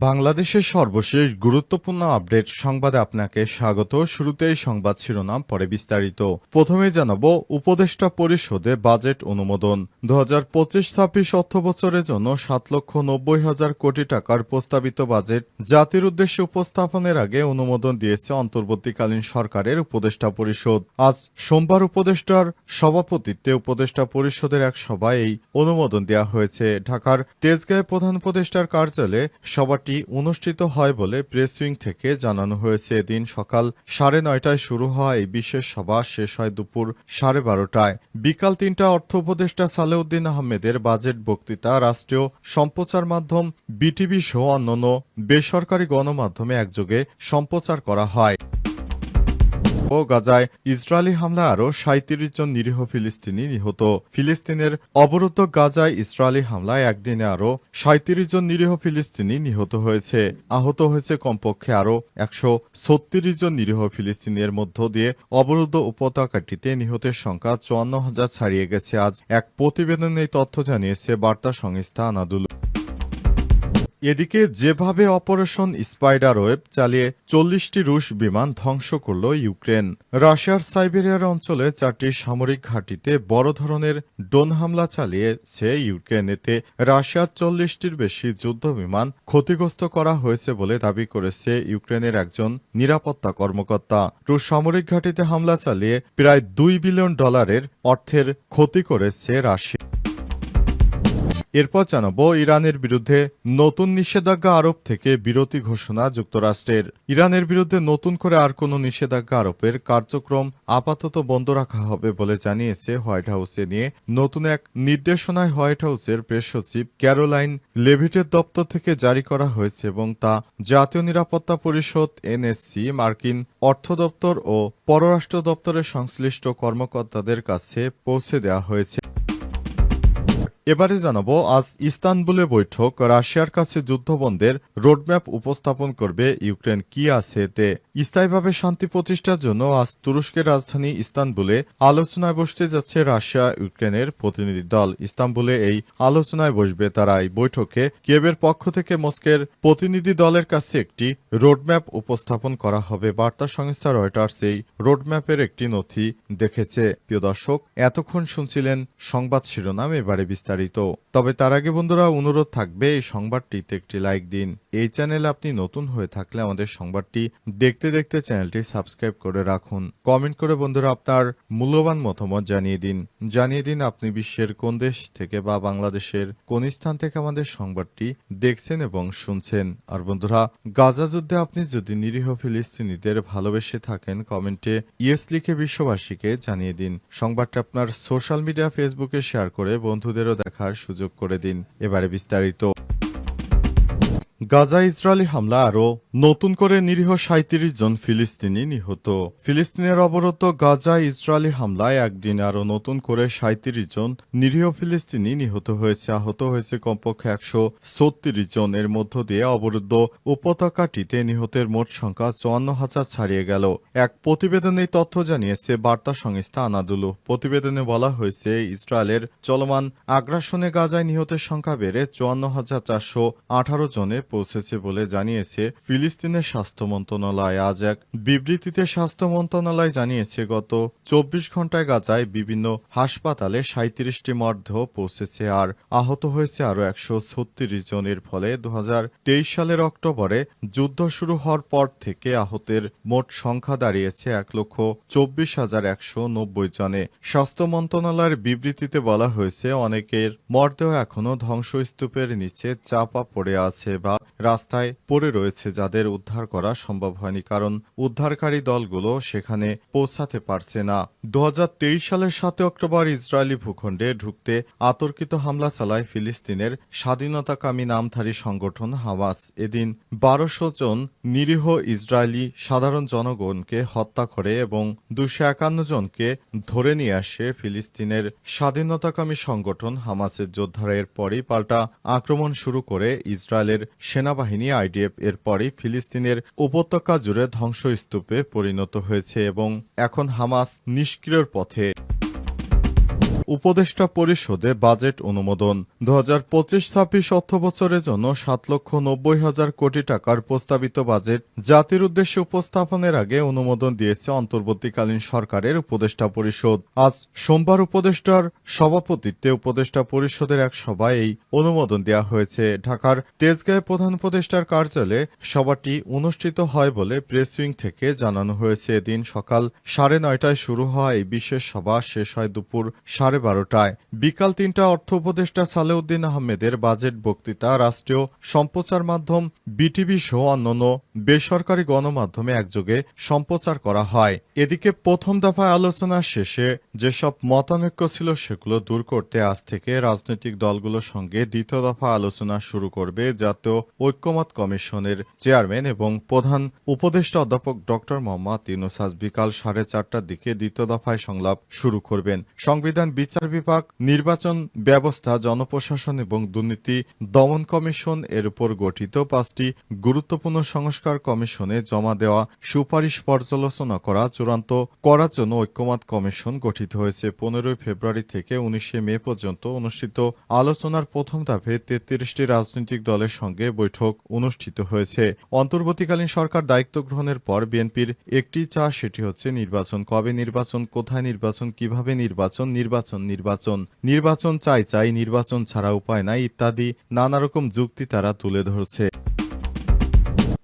বাংলাদেশের সর্বশেষ গুরুত্বপূর্ণ আপডেট সংবাদে আপনাকে স্বাগত। শুরুতেই সংবাদ শিরোনাম, পরে বিস্তারিত। প্রথমে জানাবো, উপদেষ্টা পরিষদে বাজেট অনুমোদন। 2025-26 অর্থবছরের জন্য 7,90,000 কোটি টাকার প্রস্তাবিত বাজেট জাতির উদ্দেশ্যে উপস্থাপনের আগে অনুমোদন দিয়েছে অন্তর্বর্তীকালীন সরকারের উপদেষ্টা পরিষদ। আজ সোমবার উপদেষ্টার সভাপতিত্বে উপদেষ্টা পরিষদের এক সভায় এই অনুমোদন দেওয়া হয়েছে। ঢাকার তেজগাঁয়ে প্রধান উপদেষ্টার কার্যালয়ে সভাটি অনুষ্ঠিত হয় বলে প্রেস উইং থেকে জানানো হয়েছে। এদিন সকাল 9:30টায় শুরু হওয়া এই বিশেষ সভা শেষ হয় দুপুর 12:30টায়। বিকাল 3টায় অর্থ উপদেষ্টা সালেউদ্দিন আহমেদের বাজেট বক্তৃতা রাষ্ট্রীয় সম্প্রচার মাধ্যম বিটিভি সহ অন্যান্য বেসরকারি গণমাধ্যমে একযোগে সম্প্রচার করা হয়। গাজায় ইসরায়েলি হামলায় আরও 37 জন নিরীহ ফিলিস্তিনি নিহত। ফিলিস্তিনের অবরুদ্ধ গাজায় ইসরায়েলি হামলায় একদিনে আরও 37 জন নিরীহ ফিলিস্তিনি নিহত হয়েছে। আহত হয়েছে কমপক্ষে আরও 136 জন নিরীহ ফিলিস্তিনের মধ্য দিয়ে অবরুদ্ধ উপত্যকাটিতে নিহতের সংখ্যা 54,000 ছাড়িয়ে গেছে। আজ এক প্রতিবেদনে এই তথ্য জানিয়েছে বার্তা সংস্থা আনাদুলু। এদিকে যেভাবে অপারেশন স্পাইডারওয়েব চালিয়ে 40টি রুশ বিমান ধ্বংস করল ইউক্রেন। রাশিয়ার সাইবেরিয়ার অঞ্চলে 4টি সামরিক ঘাঁটিতে বড় ধরনের ড্রোন হামলা চালিয়েছে ইউক্রেন। এতে রাশিয়ার 40টির বেশি যুদ্ধ বিমান ক্ষতিগ্রস্ত করা হয়েছে বলে দাবি করেছে ইউক্রেনের একজন নিরাপত্তা কর্মকর্তা। রুশ সামরিক ঘাঁটিতে হামলা চালিয়ে প্রায় $2 বিলিয়ন অর্থের ক্ষতি করেছে রাশিয়া। এরপর জানাবো, ইরানের বিরুদ্ধে নতুন নিষেধাজ্ঞা আরোপ থেকে বিরতি ঘোষণা যুক্তরাষ্ট্রের। ইরানের বিরুদ্ধে নতুন করে আর কোনো নিষেধাজ্ঞা আরোপের কার্যক্রম আপাতত বন্ধ রাখা হবে বলে জানিয়েছে হোয়াইট হাউসে নিয়ে নতুন এক নির্দেশনায় হোয়াইট হাউসের প্রেস সচিব ক্যারোলাইন লেভিটের দপ্তর থেকে জারি করা হয়েছে এবং তা জাতীয় নিরাপত্তা পরিষদ এনএসসি, মার্কিন অর্থ দপ্তর ও পররাষ্ট্র দপ্তরের সংশ্লিষ্ট কর্মকর্তাদের কাছে পৌঁছে দেওয়া হয়েছে। এবারে জানাবো, আজ ইস্তানবুলে বৈঠক। রাশিয়ার কাছে যুদ্ধবন্ধের রোডম্যাপ উপস্থাপন করবে ইউক্রেন। কি আছে এতে? স্থায়ীভাবে শান্তি প্রতিষ্ঠার জন্য আজ তুরস্কের রাজধানী ইস্তানবুলে আলোচনায় বসতে যাচ্ছে রাশিয়া ইউক্রেনের প্রতিনিধি দল। ইস্তানবুলে এই আলোচনায় বসবে তারা। এই বৈঠকে কিয়েভের পক্ষ থেকে মস্কোর প্রতিনিধি দলের কাছে একটি রোডম্যাপ উপস্থাপন করা হবে। বার্তা সংস্থা রয়টার্স এই রোডম্যাপের একটি নথি দেখেছে। প্রিয় দর্শক, এতক্ষণ শুনছিলেন সংবাদ শিরোনাম, এবারে বিস্তারিত। তবে তার আগে বন্ধুরা, অনুরোধ থাকবে এই সংবাদটিতে একটি লাইক দিন। এই চ্যানেলে আপনি নতুন হয়ে থাকলে আমাদের সংবাদটি দেখতে দেখতে চ্যানেলটি সাবস্ক্রাইব করে রাখুন। কমেন্ট করে বন্ধুরা আপনার মূল্যবান মতামত জানিয়ে দিন আপনি বিশ্বের কোন দেশ থেকে বা বাংলাদেশের কোন স্থান থেকে আমাদের সংবাদটি দেখছেন এবং শুনছেন। আর বন্ধুরা, গাজা যুদ্ধে আপনি যদি নিরীহ ফিলিস্তিনিদের ভালোবেসে থাকেন, কমেন্টে ইয়েস লিখে বিশ্ববাসীকে জানিয়ে দিন। সংবাদটা আপনার সোশ্যাল মিডিয়া ফেসবুকে শেয়ার করে বন্ধুদেরও দেখার সুযোগ করে দিন। এবারে বিস্তারিত। গাজা ইসরায়েলি হামলা আরও নতুন করে নিরীহ 37 জন ফিলিস্তিনি নিহত। ফিলিস্তিনের অবরুদ্ধ গাজায় ইসরায়েলি হামলায় একদিন আরও নতুন করে 37 জন নিরীহ ফিলিস্তিনি নিহত হয়েছে। আহত হয়েছে কমপক্ষে 136 জন। এর মধ্য দিয়ে অবরুদ্ধ উপত্যকাটিতে নিহতের মোট সংখ্যা 54,000 ছাড়িয়ে গেল। এক প্রতিবেদনে এই তথ্য জানিয়েছে বার্তা সংস্থা আনাদুলু। প্রতিবেদনে বলা হয়েছে, ইসরায়েলের চলমান আগ্রাসনে গাজায় নিহতের সংখ্যা বেড়ে 54,418 জনে পৌঁছেছে বলে জানিয়েছে ফিলিস্তিনের স্বাস্থ্য মন্ত্রণালয়। আজ এক বিবৃতিতে স্বাস্থ্য মন্ত্রণালয় জানিয়েছে, গত 24 ঘন্টায় গাজায় বিভিন্ন হাসপাতালে 37টি মরদেহ পৌঁছেছে আর আহত হয়েছে আরও 136 জন। এর ফলে 2023 সালের অক্টোবরে যুদ্ধ শুরু হওয়ার পর থেকে আহতের মোট সংখ্যা দাঁড়িয়েছে 1,24,190 জনে। স্বাস্থ্য মন্ত্রণালয়ের বিবৃতিতে বলা হয়েছে, অনেকের মরদেহ এখনও ধ্বংসস্তূপের নিচে চাপা পড়ে আছে বা রাস্তায় পড়ে রয়েছে, যাদের উদ্ধার করা সম্ভব হয়নি কারণ উদ্ধারকারী দলগুলো সেখানে পৌঁছাতে পারছে না। 2023 সালের 7 অক্টোবর ইসরায়েলি ভূখণ্ডে ঢুকতে আতর্কিত হামলা চালায় ফিলিস্তিনের স্বাধীনতাকামী নামধারী সংগঠন হামাস। এদিন 1200 জন নিরীহ ইসরায়েলি সাধারণ জনগণকে হত্যা করে এবং 251 জনকে ধরে নিয়ে আসে ফিলিস্তিনের স্বাধীনতাকামী সংগঠন হামাসের যোদ্ধারা। এরপরই পাল্টা আক্রমণ শুরু করে ইসরায়েলের সেনাবাহিনী আইডিএফ। এরপরই ফিলিস্তিনের উপত্যকা জুড়ে ধ্বংসস্তূপে পরিণত হয়েছে এবং এখন হামাস নিষ্ক্রিয়র পথে। উপদেষ্টা পরিষদে বাজেট অনুমোদন 2025-26 অর্থবছরের জন্য 7,90,000 কোটি টাকার প্রস্তাবিত বাজেট জাতির উদ্দেশ্যে উপস্থাপনের আগে অনুমোদন দিয়েছে অন্তর্বর্তীকালীন সরকারের উপদেষ্টা পরিষদ। আজ সোমবার উপদেষ্টার সভাপতিত্বে উপদেষ্টা পরিষদের এক সভায় এই অনুমোদন দেওয়া হয়েছে। ঢাকার তেজগাঁয়ে প্রধান উপদেষ্টার কার্যালয়ে সভাটি অনুষ্ঠিত হয় বলে প্রেস উইং থেকে জানানো হয়েছে। এদিন সকাল 9:30টায় শুরু হওয়া এই বিশেষ সভা শেষ হয় দুপুর 12:30টায়। বিকাল 3টায় অর্থ উপদেষ্টা সালেউদ্দিন আহমেদের বাজেট বক্তৃতা রাষ্ট্রীয় সম্প্রচার মাধ্যম বিটিভি সহ অন্যান্য বেসরকারি গণমাধ্যমে একযোগে সম্প্রচার করা হয়। এদিকে প্রথম দফায় আলোচনা শেষে যেসব মতানৈক্য ছিল সেগুলো দূর করতে আজ থেকে রাজনৈতিক দলগুলোর সঙ্গে দ্বিতীয় দফা আলোচনা শুরু করবে জাতীয় ঐক্যমত কমিশনের চেয়ারম্যান এবং প্রধান উপদেষ্টা অধ্যাপক ড. মোহাম্মদ ইউনূস। আজ বিকাল 4:30টার দিকে দ্বিতীয় দফায় সংলাপ শুরু করবেন। সংবিধান বিচার বিভাগ, নির্বাচন ব্যবস্থা, জনপ্রশাসন এবং দুর্নীতি দমন কমিশন এর উপর গঠিত 5টি গুরুত্বপূর্ণ সংস্কার কমিশনে জমা দেওয়া সুপারিশ পর্যালোচনা চূড়ান্ত করার জন্য ঐক্যমত কমিশন গঠিত হয়েছে। 15 ফেব্রুয়ারি থেকে 19 মে পর্যন্ত অনুষ্ঠিত আলোচনার প্রথম ধাপে 33টি রাজনৈতিক দলের সঙ্গে বৈঠক অনুষ্ঠিত হয়েছে। অন্তর্বর্তীকালীন সরকার দায়িত্ব গ্রহণের পর বিএনপির একটি চাওয়া, সেটি হচ্ছে নির্বাচন। কবে নির্বাচন, কোথায় নির্বাচন, কিভাবে নির্বাচন, নির্বাচন চাই, নির্বাচন ছাড়া উপায় নাই ইত্যাদি নানা রকম যুক্তি তারা তুলে ধরছে।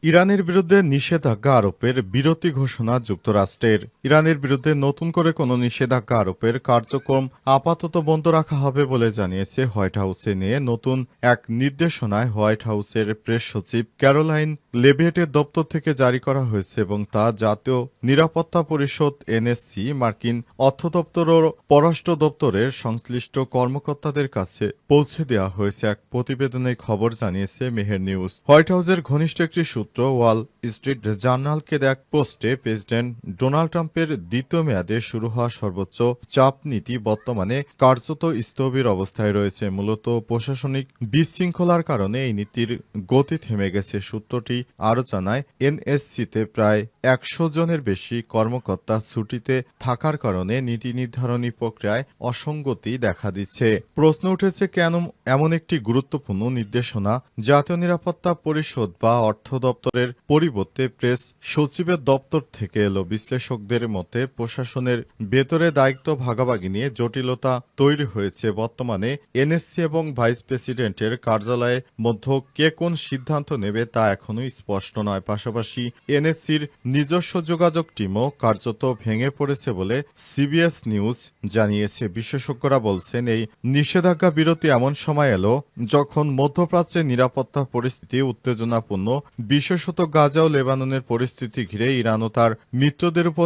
ইরানের বিরুদ্ধে নিষেধাজ্ঞা আরোপের বিরতি ঘোষণা যুক্তরাষ্ট্রের। ইরানের বিরুদ্ধে নতুন করে কোনো নিষেধাজ্ঞা আরোপের কার্যক্রম আপাতত বন্ধ রাখা হবে বলে জানিয়েছে হোয়াইট হাউসে নিয়ে নতুন এক নির্দেশনায় হোয়াইট হাউসের প্রেস সচিব ক্যারোলাইন লেভিয়েটের দপ্তর থেকে জারি করা হয়েছে এবং তা জাতীয় নিরাপত্তা পরিষদ এনএসসি, মার্কিন অর্থ দপ্তর ও পররাষ্ট্র দপ্তরের সংশ্লিষ্ট কর্মকর্তাদের কাছে পৌঁছে দেওয়া হয়েছে। এক প্রতিবেদনে খবর জানিয়েছে মেহের নিউজ। হোয়াইট হাউসের ঘনিষ্ঠ একটি সূত্র ওয়াল স্ট্রিট জার্নালকে এক পোস্টে প্রেসিডেন্ট ডোনাল্ড ট্রাম্পের দ্বিতীয় মেয়াদে শুরু হওয়া সর্বোচ্চ চাপ নীতি বর্তমানে কার্যত স্থবির অবস্থায় রয়েছে। মূলত প্রশাসনিক বিশৃঙ্খলার কারণে এই নীতির গতি থেমে গেছে। সূত্রটি আরও জানায়, এনএসসিতে প্রায় 100 জনের বেশি কর্মকর্তা ছুটিতে থাকার কারণে নীতি নির্ধারণী প্রক্রিয়ায় অসঙ্গতি দেখা দিচ্ছে। প্রশ্ন উঠেছে, কেন এমন একটি গুরুত্বপূর্ণ নির্দেশনা জাতীয় নিরাপত্তা পরিষদ বা অর্থ দপ্তরের পরিবর্তে প্রেস সচিবের দপ্তর থেকে এলো? বিশ্লেষকদের মতে প্রশাসনের ভেতরে দায়িত্ব ভাগাভাগি নিয়ে জটিলতা তৈরি হয়েছে। বর্তমানে এনএসসি এবং ভাইস প্রেসিডেন্টের কার্যালয়ের মধ্যে কে কোন সিদ্ধান্ত নেবে তা এখনো স্পষ্ট নয়। পাশাপাশি এনএসসির নিজস্ব যোগাযোগ টিমও কার্যত ভেঙে পড়েছে বলে সিবিএস নিউজ জানিয়েছে। বিশেষজ্ঞরা বলছেন, এই নিষেধাজ্ঞা বিরতি এমন সময় এলো যখন মধ্যপ্রাচ্যের নিরাপত্তা পরিস্থিতি উত্তেজনাপূর্ণ, বিশেষত গাজা ও লেবাননের পরিস্থিতি ঘিরে ইরান ও তার মিত্রদের উপর